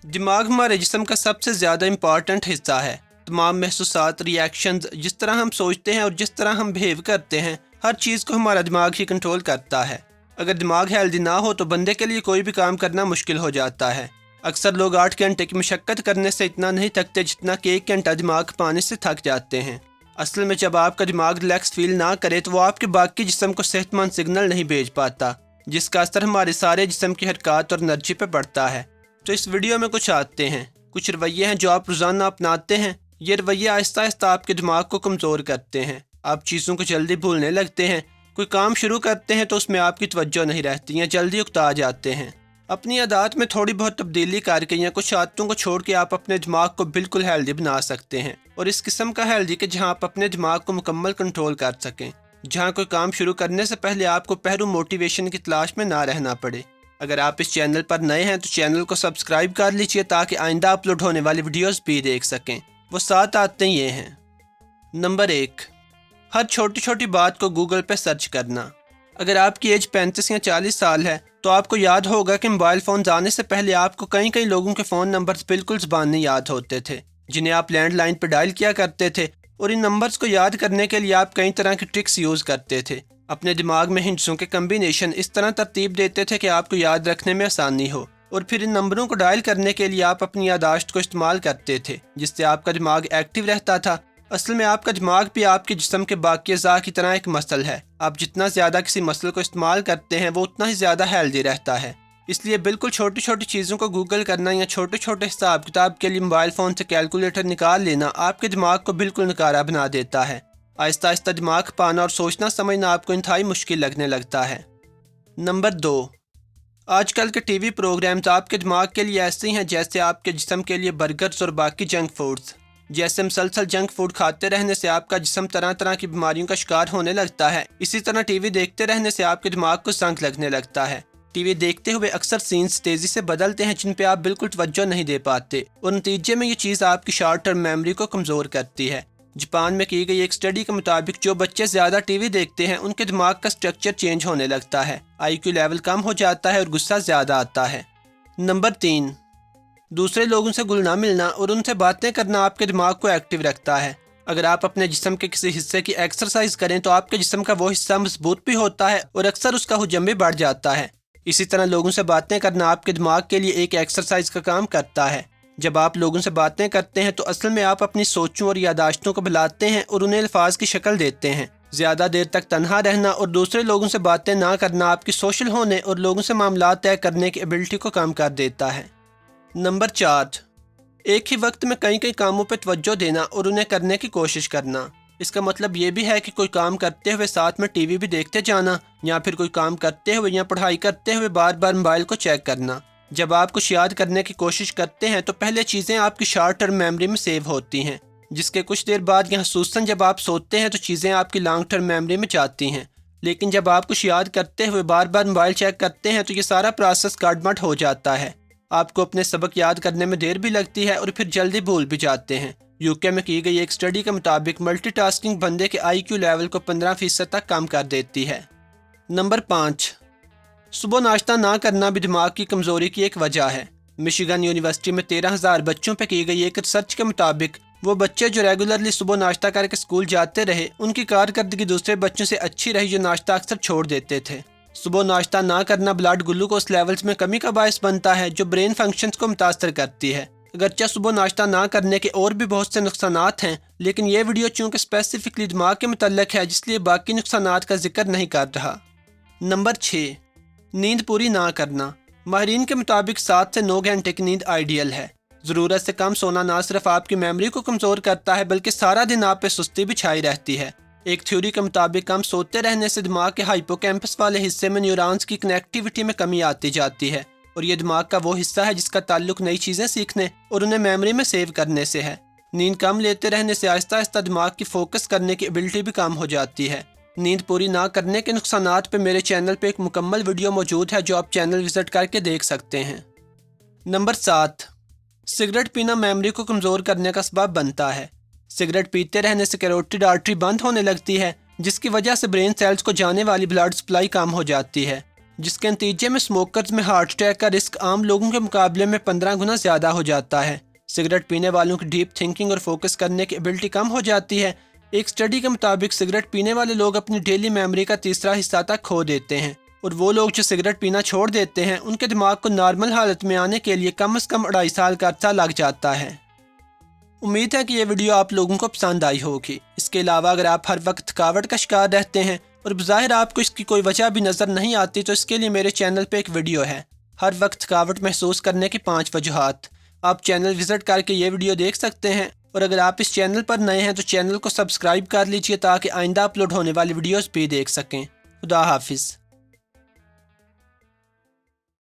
दिमाग हमारे जिस्म का सबसे ज़्यादा इम्पॉर्टेंट हिस्सा है। तमाम महसूसात, रिएक्शंस, जिस तरह हम सोचते हैं और जिस तरह हम बिहेव करते हैं, हर चीज़ को हमारा दिमाग ही कंट्रोल करता है। अगर दिमाग हेल्दी ना हो तो बंदे के लिए कोई भी काम करना मुश्किल हो जाता है। अक्सर लोग 8 घंटे की मशक्क़त करने से इतना नहीं थकते जितना कि 1 घंटा दिमाग पाने से थक जाते हैं। असल में जब आपका दिमाग रिलैक्स फील ना करे तो वो आपके बाकी जिस्म को सेहतमंद सिग्नल नहीं भेज पाता, जिसका असर हमारे सारे जिस्म की हरकत और एनर्जी पे पड़ता है। तो इस वीडियो में कुछ आते हैं, कुछ रवैये हैं जो आप रोज़ाना अपनाते हैं। ये रवैये आहिस्ता आहिस्ता आपके दिमाग को कमज़ोर करते हैं। आप चीज़ों को जल्दी भूलने लगते हैं। कोई काम शुरू करते हैं तो उसमें आपकी तवज्जो नहीं रहती, या जल्दी उकता जाते हैं। अपनी आदत में थोड़ी बहुत तब्दीली करके या कुछ आदतों को छोड़ के आप अपने दिमाग को बिल्कुल हेल्दी बना सकते हैं। और इस किस्म का हेल्दी कि जहां आप अपने दिमाग को मुकम्मल कंट्रोल कर सकें, जहां कोई काम शुरू करने से पहले आपको पहलू मोटिवेशन की तलाश में ना रहना पड़े। अगर आप इस चैनल पर नए हैं तो चैनल को सब्सक्राइब कर लीजिए ताकि आइंदा अपलोड होने वाली वीडियोस भी देख सकें। वो 7 आदतें ये हैं। नंबर 1, हर छोटी छोटी बात को गूगल पे सर्च करना। अगर आपकी एज 35 या 40 साल है तो आपको याद होगा कि मोबाइल फ़ोन आने से पहले आपको कई लोगों के फ़ोन नंबर्स बिल्कुल ज़बान नहीं याद होते थे, जिन्हें आप लैंडलाइन पर डायल किया करते थे। और इन नंबर्स को याद करने के लिए आप कई तरह की ट्रिक्स यूज़ करते थे। अपने दिमाग में हिंट्सों के कम्बिनेशन इस तरह तरतीब देते थे कि आपको याद रखने में आसानी हो। और फिर इन नंबरों को डायल करने के लिए आप अपनी यादाश्त को इस्तेमाल करते थे, जिससे आपका दिमाग एक्टिव रहता था। असल में आपका दिमाग भी आपके जिस्म के बाकी अज़ा की तरह एक मसल है। आप जितना ज़्यादा किसी मसल को इस्तेमाल करते हैं वो उतना ही ज़्यादा हेल्दी रहता है। इसलिए बिल्कुल छोटी छोटी चीज़ों को गूगल करना या छोटे छोटे हिसाब किताब के लिए मोबाइल फ़ोन से कैलकुलेटर निकाल लेना आपके दिमाग को बिल्कुल नकारा बना देता है। आहिस्ता आहिस्ता दिमाग पाना और सोचना समझना आपको इंतहाई मुश्किल लगने लगता है। नंबर 2, आजकल के टीवी प्रोग्राम्स आपके दिमाग के लिए ऐसे ही हैं जैसे आपके जिस्म के लिए बर्गर्स और बाकी जंक फूड्स। जैसे मुसलसल जंक फूड खाते रहने से आपका जिस्म तरह तरह की बीमारियों का शिकार होने लगता है, इसी तरह टीवी देखते रहने से आपके दिमाग को जंग लगने लगता है। टीवी देखते हुए अक्सर सीन्स तेज़ी से बदलते हैं जिन पे आप बिल्कुल तवज्जो नहीं दे पाते, और नतीजे में ये चीज़ आपकी शॉर्ट टर्म मेमोरी को कमज़ोर करती है। जापान में की गई एक स्टडी के मुताबिक जो बच्चे ज़्यादा टीवी देखते हैं उनके दिमाग का स्ट्रक्चर चेंज होने लगता है, IQ लेवल कम हो जाता है और गुस्सा ज़्यादा आता है। नंबर 3, दूसरे लोगों से घुलना मिलना और उनसे बातें करना आपके दिमाग को एक्टिव रखता है। अगर आप अपने जिस्म के किसी हिस्से की एक्सरसाइज करें तो आपके जिस्म का वो हिस्सा मजबूत भी होता है और अक्सर उसका हुजम भी बढ़ जाता है। इसी तरह लोगों से बातें करना आपके दिमाग के लिए एक एक्सरसाइज का काम करता है। जब आप लोगों से बातें करते हैं तो असल में आप अपनी सोचों और यादाश्तों को बुलाते हैं और उन्हें अल्फाज की शक्ल देते हैं। ज़्यादा देर तक तन्हा रहना और दूसरे लोगों से बातें ना करना आपकी सोशल होने और लोगों से मामला तय करने की एबिलिटी को कम कर देता है। नंबर 4, एक ही वक्त में कई कामों पर तवज्जो देना और उन्हें करने की कोशिश करना। इसका मतलब ये भी है कि कोई काम करते हुए साथ में टीवी भी देखते जाना, या फिर कोई काम करते हुए या पढ़ाई करते हुए बार बार मोबाइल को चेक करना। जब आप कुछ याद करने की कोशिश करते हैं तो पहले चीज़ें आपकी शॉर्ट टर्म मेमोरी में सेव होती हैं, जिसके कुछ देर बाद या खुसूसन जब आप सोते हैं तो चीज़ें आपकी लॉन्ग टर्म मेमोरी में जाती हैं। लेकिन जब आप कुछ याद करते हुए बार बार मोबाइल चेक करते हैं तो ये सारा प्रोसेस काटमट हो जाता है। आपको अपने सबक याद करने में देर भी लगती है और फिर जल्दी भूल भी जाते हैं। UK में की गई एक स्टडी के मुताबिक मल्टीटास्किंग बंदे के IQ लेवल को 15% तक कम कर देती है। नंबर 5, सुबह नाश्ता ना करना भी दिमाग की कमज़ोरी की एक वजह है। मिशिगन यूनिवर्सिटी में 13,000 बच्चों पर की गई एक रिसर्च के मुताबिक वो बच्चे जो रेगुलरली सुबह नाश्ता करके स्कूल जाते रहे, उनकी कारकर्दगी दूसरे बच्चों से अच्छी रही जो नाश्ता अक्सर छोड़ देते थे। सुबह नाश्ता ना करना ब्लड ग्लूकोज लेवल्स में कमी का बायस बनता है, जो ब्रेन फंक्शंस को मुतासर करती है। अगरचे सुबह नाश्ता ना करने के और भी बहुत से नुकसानात हैं, लेकिन ये वीडियो चूँकि स्पेसिफिकली दिमाग के मुतल्लिक है जिसलिए बाकी नुकसानात का जिक्र नहीं कर रहा। नंबर 6, नींद पूरी ना करना। माहिरीन के मुताबिक 7 से 9 घंटे की नींद आइडियल है। ज़रूरत से कम सोना ना सिर्फ आपकी मेमोरी को कमज़ोर करता है बल्कि सारा दिन आप पे सुस्ती भी छाई रहती है। एक थ्योरी के मुताबिक कम सोते रहने से दिमाग के हाइपोकैम्पस वाले हिस्से में न्यूरॉन्स की कनेक्टिविटी में कमी आती जाती है, और ये दिमाग का वो हिस्सा है जिसका ताल्लुक नई चीज़ें सीखने और उन्हें मेमोरी में सेव करने से है। नींद कम लेते रहने से आहिस्ता आहिस्ता दिमाग की फोकस करने की एबिलिटी भी कम हो जाती है। नींद पूरी ना करने के नुकसानात पे मेरे चैनल पे एक मुकम्मल वीडियो मौजूद है जो आप चैनल विजिट करके देख सकते हैं। नंबर 7, सिगरेट पीना मेमोरी को कमज़ोर करने का सबब बनता है। सिगरेट पीते रहने से कैरोटिड आर्टरी बंद होने लगती है, जिसकी वजह से ब्रेन सेल्स को जाने वाली ब्लड सप्लाई कम हो जाती है। جس کے نتیجے میں اسموکرز میں ہارٹ اٹیک کا رسک عام لوگوں کے مقابلے میں 15 گنا زیادہ ہو جاتا ہے۔ سگریٹ پینے والوں کی ڈیپ تھنکنگ اور فوکس کرنے کی ایبلٹی کم ہو جاتی ہے۔ ایک اسٹڈی کے مطابق سگریٹ پینے والے لوگ اپنی ڈیلی میموری کا تیسرا حصہ تک کھو دیتے ہیں، اور وہ لوگ جو سگریٹ پینا چھوڑ دیتے ہیں ان کے دماغ کو نارمل حالت میں آنے کے لیے کم از کم 2.5 سال کا عرصہ لگ جاتا ہے۔ امید ہے کہ یہ ویڈیو آپ لوگوں کو پسند آئی ہوگی۔ اس کے علاوہ اگر آپ ہر وقت تھکاوٹ کا شکار رہتے ہیں اور بظاہر آپ کو اس کی کوئی وجہ بھی نظر نہیں آتی، تو اس کے لیے میرے چینل پہ ایک ویڈیو ہے، ہر وقت تھکاوٹ محسوس کرنے کی 5 وجوہات۔ آپ چینل وزٹ کر کے یہ ویڈیو دیکھ سکتے ہیں، اور اگر آپ اس چینل پر نئے ہیں تو چینل کو سبسکرائب کر لیجئے تاکہ آئندہ اپلوڈ ہونے والی ویڈیوز بھی دیکھ سکیں۔ خدا حافظ۔